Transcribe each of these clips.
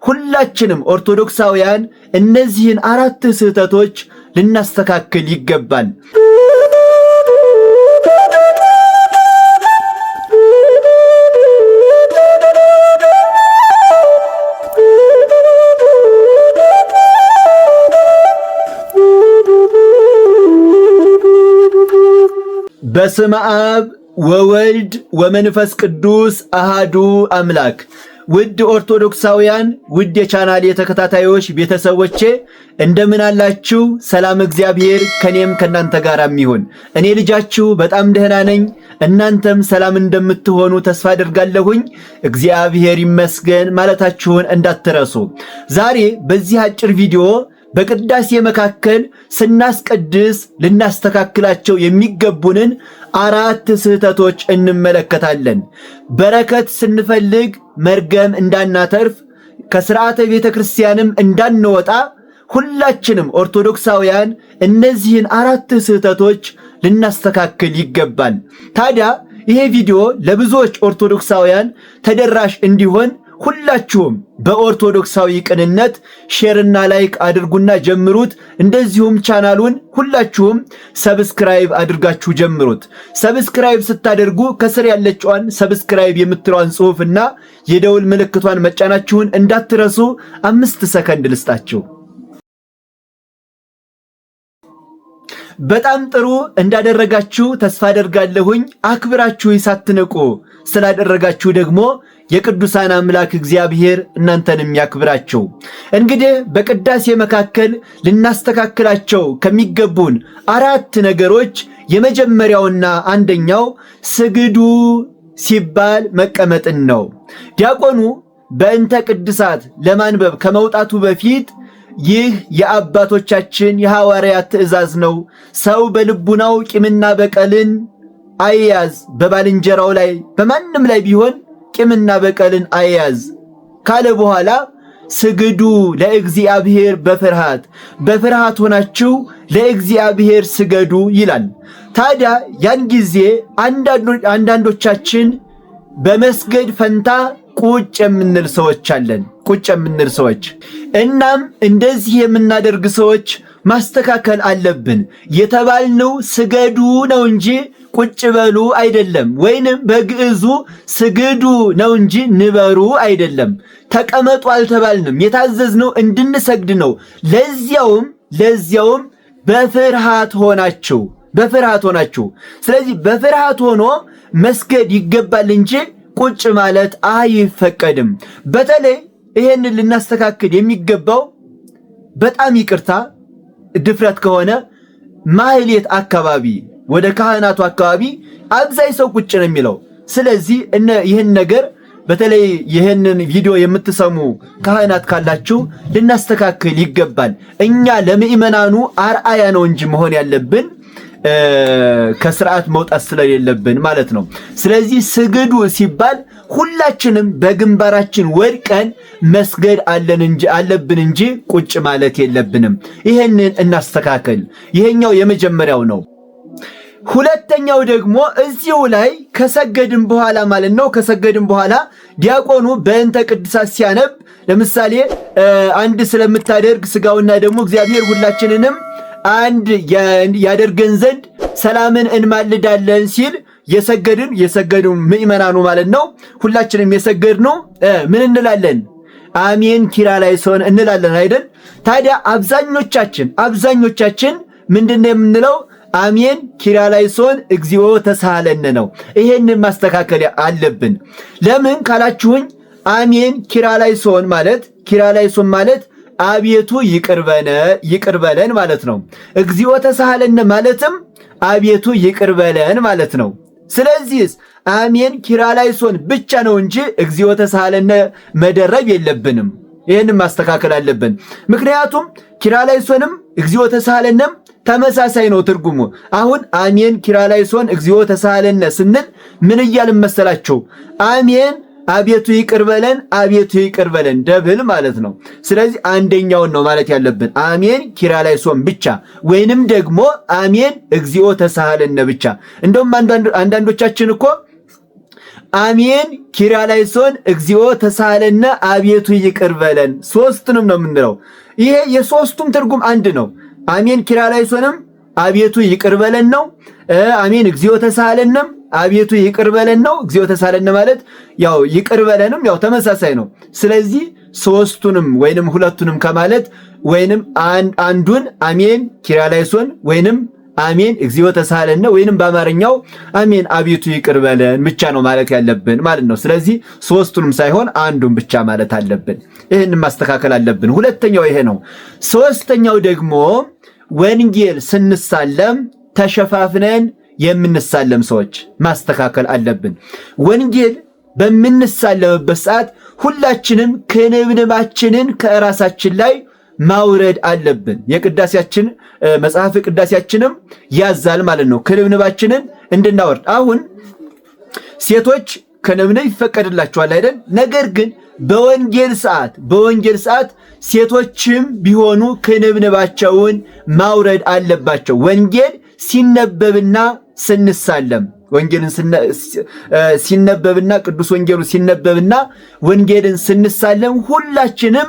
ሁላችንም ኦርቶዶክሳውያን እነዚህን አራት ስህተቶች ልናስተካክል ይገባል። በስመ አብ ወወልድ ወመንፈስ ቅዱስ አሃዱ አምላክ። ውድ ኦርቶዶክሳውያን፣ ውድ የቻናሌ ተከታታዮች ቤተሰቦቼ እንደምን አላችሁ? ሰላም እግዚአብሔር ከኔም ከናንተ ጋርም ይሁን። እኔ ልጃችሁ በጣም ደህና ነኝ። እናንተም ሰላም እንደምትሆኑ ተስፋ አደርጋለሁኝ። እግዚአብሔር ይመስገን ማለታችሁን እንዳትረሱ። ዛሬ በዚህ አጭር ቪዲዮ በቅዳሴ መካከል ስናስቀድስ ልናስተካክላቸው የሚገቡንን አራት ስህተቶች እንመለከታለን። በረከት ስንፈልግ መርገም እንዳናተርፍ፣ ከሥርዓተ ቤተ ክርስቲያንም እንዳንወጣ ሁላችንም ኦርቶዶክሳውያን እነዚህን አራት ስህተቶች ልናስተካክል ይገባል። ታዲያ ይሄ ቪዲዮ ለብዙዎች ኦርቶዶክሳውያን ተደራሽ እንዲሆን ሁላችሁም በኦርቶዶክሳዊ ቅንነት ሼርና ላይክ አድርጉና ጀምሩት። እንደዚሁም ቻናሉን ሁላችሁም ሰብስክራይብ አድርጋችሁ ጀምሩት። ሰብስክራይብ ስታደርጉ ከስር ያለችዋን ሰብስክራይብ የምትለዋን ጽሑፍና የደውል ምልክቷን መጫናችሁን እንዳትረሱ። 5 ሰከንድ ልስጣችሁ። በጣም ጥሩ እንዳደረጋችሁ ተስፋ አደርጋለሁኝ። አክብራችሁ ሳትንቁ ስላደረጋችሁ ደግሞ የቅዱሳን አምላክ እግዚአብሔር እናንተንም ያክብራችሁ። እንግዲህ በቅዳሴ መካከል ልናስተካክላቸው ከሚገቡን አራት ነገሮች የመጀመሪያውና አንደኛው ስግዱ ሲባል መቀመጥን ነው። ዲያቆኑ በእንተ ቅድሳት ለማንበብ ከመውጣቱ በፊት ይህ የአባቶቻችን የሐዋርያት ትእዛዝ ነው፣ ሰው በልቡናው ቂምና በቀልን አይያዝ፣ በባልንጀራው ላይ በማንም ላይ ቢሆን ቂምና በቀልን አይያዝ ካለ በኋላ ስግዱ ለእግዚአብሔር በፍርሃት ሆናችሁ ለእግዚአብሔር ስገዱ ይላል። ታዲያ ያን ጊዜ አንዳንዶቻችን በመስገድ ፈንታ ቁጭ የምንል ሰዎች አለን። እናም እንደዚህ የምናደርግ ሰዎች ማስተካከል አለብን። የተባልነው ስገዱ ነው እንጂ ቁጭ በሉ አይደለም። ወይንም በግዕዙ ስግዱ ነው እንጂ ንበሩ አይደለም። ተቀመጡ አልተባልንም። የታዘዝነው እንድንሰግድ ነው። ለዚያውም በፍርሃት ሆናችሁ። ስለዚህ በፍርሃት ሆኖ መስገድ ይገባል እንጂ ቁጭ ማለት አይፈቀድም። በተለይ ይሄንን ልናስተካክል የሚገባው በጣም ይቅርታ ድፍረት ከሆነ ማህሌት አካባቢ ወደ ካህናቱ አካባቢ አብዛይ ሰው ቁጭ ነው የሚለው። ስለዚህ ይህን ነገር በተለይ ይህንን ቪዲዮ የምትሰሙ ካህናት ካላችሁ ልናስተካክል ይገባል። እኛ ለምእመናኑ አርአያ ነው እንጂ መሆን ያለብን ከስርዓት መውጣት ስለሌለብን ማለት ነው። ስለዚህ ስግዱ ሲባል ሁላችንም በግንባራችን ወድቀን መስገድ አለብን እንጂ ቁጭ ማለት የለብንም። ይሄንን እናስተካክል። ይሄኛው የመጀመሪያው ነው። ሁለተኛው ደግሞ እዚሁ ላይ ከሰገድን በኋላ ማለት ነው። ከሰገድን በኋላ ዲያቆኑ በእንተ ቅድሳት ሲያነብ ለምሳሌ አንድ ስለምታደርግ ስጋውና ደግሞ እግዚአብሔር ሁላችንንም አንድ ያደርገን ዘንድ ሰላምን እንማልዳለን ሲል የሰገዱ ምእመናኑ ማለት ነው። ሁላችንም የሰገድነው ምን እንላለን? አሜን ኪርያላይሶን እንላለን አይደል? ታዲያ አብዛኞቻችን ምንድነው የምንለው? አሜን ኪርያላይሶን እግዚኦ ተሳሃለነ ነው። ይሄንን ማስተካከል አለብን። ለምን ካላችሁኝ አሜን ኪርያላይሶን ማለት አቤቱ ይቅር በለን ማለት ነው። እግዚኦ ተሳሃለነ ማለትም አቤቱ ይቅር በለን ማለት ነው። ስለዚህ አሜን ኪርያላይሶን ብቻ ነው እንጂ እግዚኦ ተሳሃለነ መደረብ የለብንም። ይሄንን ማስተካከል አለብን። ምክንያቱም ኪርያላይሶንም እግዚኦ ተሳሃለነም ተመሳሳይ ነው ትርጉሙ። አሁን አሜን ኪርያላይሶን እግዚኦ ተሳሃለነ ስንል ምን እያልን መሰላችሁ? አሜን አቤቱ ይቅር በለን ደብል ማለት ነው። ስለዚህ አንደኛውን ነው ማለት ያለብን፣ አሜን ኪርያላይሶን ብቻ ወይንም ደግሞ አሜን እግዚኦ ተሳሃለነ ብቻ። እንደውም አንዳንዶቻችን እኮ አሜን ኪርያላይሶን እግዚኦ ተሳሃለነ አቤቱ ይቅር በለን። ሶስቱንም ነው የምንለው። ይሄ የሶስቱም ትርጉም አንድ ነው። አሜን ኪርያላይሶንም አቤቱ ይቅር በለን ነው። አሜን እግዚኦ ተሳሃለንም አቤቱ ይቅር በለን ነው። እግዚኦ ተሳሃለነ ማለት ያው ይቅር በለንም ያው ተመሳሳይ ነው። ስለዚህ ሶስቱንም ወይንም ሁለቱንም ከማለት ወይንም አንዱን አሜን ኪርያላይሶን ወይንም አሜን እግዚኦ ተሳሃለነ ወይንም በአማርኛው አሜን አቤቱ ይቅር በለን ብቻ ነው ማለት ያለብን ማለት ነው። ስለዚህ ሶስቱንም ሳይሆን አንዱን ብቻ ማለት አለብን። ይሄንን ማስተካከል አለብን። ሁለተኛው ይሄ ነው። ሶስተኛው ደግሞ ወንጌል ስንሳለም ተሸፋፍነን የምንሳለም ሰዎች ማስተካከል አለብን። ወንጌል በምንሳለምበት ሰዓት ሁላችንም ክንብንባችንን ከራሳችን ላይ ማውረድ አለብን። የቅዳሴያችን መጽሐፍ ቅዳሴያችንም ያዛል ማለት ነው ክንብንባችንን እንድናወርድ። አሁን ሴቶች ክንብንብ ይፈቀድላቸዋል አይደል? ነገር ግን በወንጌል ሰዓት ሴቶችም ቢሆኑ ክንብንባቸውን ማውረድ አለባቸው። ወንጌል ሲነበብና ስንሳለም ወንጌልን ሲነበብና ቅዱስ ወንጌሉ ሲነበብና ወንጌልን ስንሳለም ሁላችንም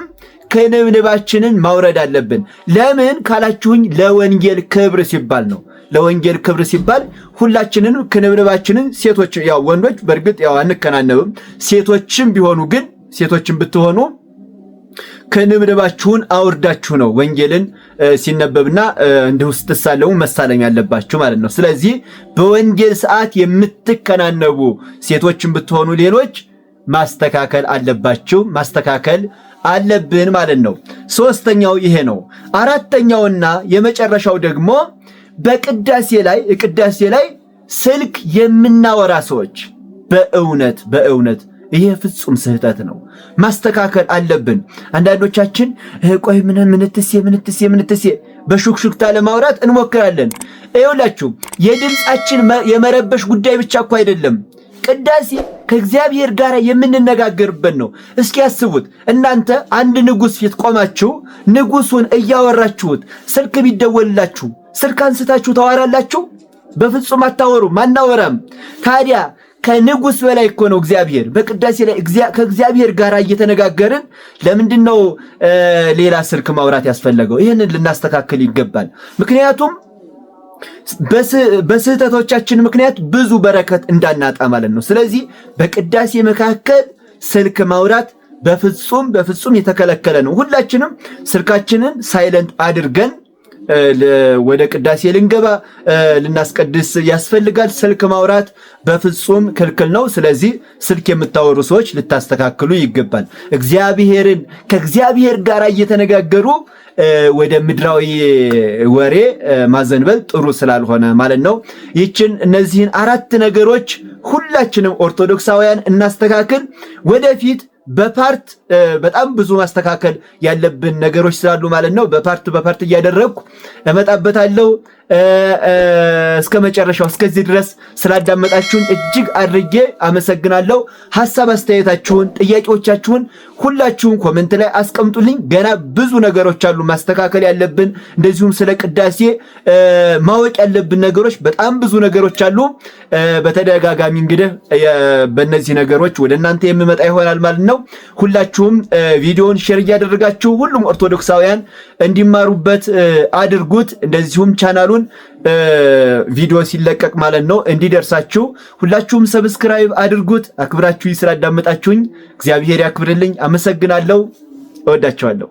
ክንብንባችንን ማውረድ አለብን። ለምን ካላችሁኝ ለወንጌል ክብር ሲባል ነው። ለወንጌል ክብር ሲባል ሁላችንን ክንብንባችንን ሴቶች ያው ወንዶች በእርግጥ ያው አንከናነብም። ሴቶችም ቢሆኑ ግን ሴቶችም ብትሆኑ ክንብንባችሁን አውርዳችሁ ነው ወንጌልን ሲነበብና እንዲሁ ስትሳለሙ መሳለም ያለባችሁ ማለት ነው። ስለዚህ በወንጌል ሰዓት የምትከናነቡ ሴቶችም ብትሆኑ ሌሎች ማስተካከል አለባችሁ፣ ማስተካከል አለብን ማለት ነው። ሶስተኛው ይሄ ነው። አራተኛውና የመጨረሻው ደግሞ በቅዳሴ ላይ ስልክ የምናወራ ሰዎች በእውነት ይሄ ፍጹም ስህተት ነው። ማስተካከል አለብን። አንዳንዶቻችን ቆይ ምንትሴ በሹክሹክታ ለማውራት እንሞክራለን። ይኸውላችሁ የድምጻችን የመረበሽ ጉዳይ ብቻ እኮ አይደለም። ቅዳሴ ከእግዚአብሔር ጋር የምንነጋገርበት ነው። እስኪ ያስቡት እናንተ አንድ ንጉሥ ፊት ቆማችሁ ንጉሱን እያወራችሁት ስልክ ቢደወልላችሁ ስልክ አንስታችሁ ታወራላችሁ? በፍጹም አታወሩም፣ አናወራም። ታዲያ ከንጉሥ በላይ እኮ ነው እግዚአብሔር። በቅዳሴ ላይ ከእግዚአብሔር ጋር እየተነጋገርን ለምንድነው ሌላ ስልክ ማውራት ያስፈለገው? ይህንን ልናስተካክል ይገባል። ምክንያቱም በስህተቶቻችን ምክንያት ብዙ በረከት እንዳናጣ ማለት ነው። ስለዚህ በቅዳሴ መካከል ስልክ ማውራት በፍጹም የተከለከለ ነው። ሁላችንም ስልካችንን ሳይለንት አድርገን ወደ ቅዳሴ ልንገባ ልናስቀድስ ያስፈልጋል። ስልክ ማውራት በፍጹም ክልክል ነው። ስለዚህ ስልክ የምታወሩ ሰዎች ልታስተካክሉ ይገባል። ከእግዚአብሔር ጋር እየተነጋገሩ ወደ ምድራዊ ወሬ ማዘንበል ጥሩ ስላልሆነ ማለት ነው። እነዚህን 4 ነገሮች ሁላችንም ኦርቶዶክሳውያን እናስተካክል። ወደፊት በፓርት በጣም ብዙ ማስተካከል ያለብን ነገሮች ስላሉ ማለት ነው በፓርት እያደረግኩ እመጣበታለሁ። እስከ መጨረሻው እስከዚህ ድረስ ስላዳመጣችሁን እጅግ አድርጌ አመሰግናለሁ። ሐሳብ አስተያየታችሁን፣ ጥያቄዎቻችሁን ሁላችሁም ኮሜንት ላይ አስቀምጡልኝ። ገና ብዙ ነገሮች አሉ ማስተካከል ያለብን። እንደዚሁም ስለ ቅዳሴ ማወቅ ያለብን ነገሮች በጣም ብዙ ነገሮች አሉ። በተደጋጋሚ እንግዲህ በእነዚህ ነገሮች ወደ እናንተ የምመጣ ይሆናል ማለት ነው። ሁላችሁም ቪዲዮውን ሼር እያደረጋችሁ ሁሉም ኦርቶዶክሳውያን እንዲማሩበት አድርጉት። እንደዚሁም ቻናሉን ቪዲዮ ሲለቀቅ ማለት ነው እንዲደርሳችሁ ሁላችሁም ሰብስክራይብ አድርጉት። አክብራችሁ ስላዳመጣችሁኝ እግዚአብሔር ያክብርልኝ። አመሰግናለሁ። እወዳችኋለሁ።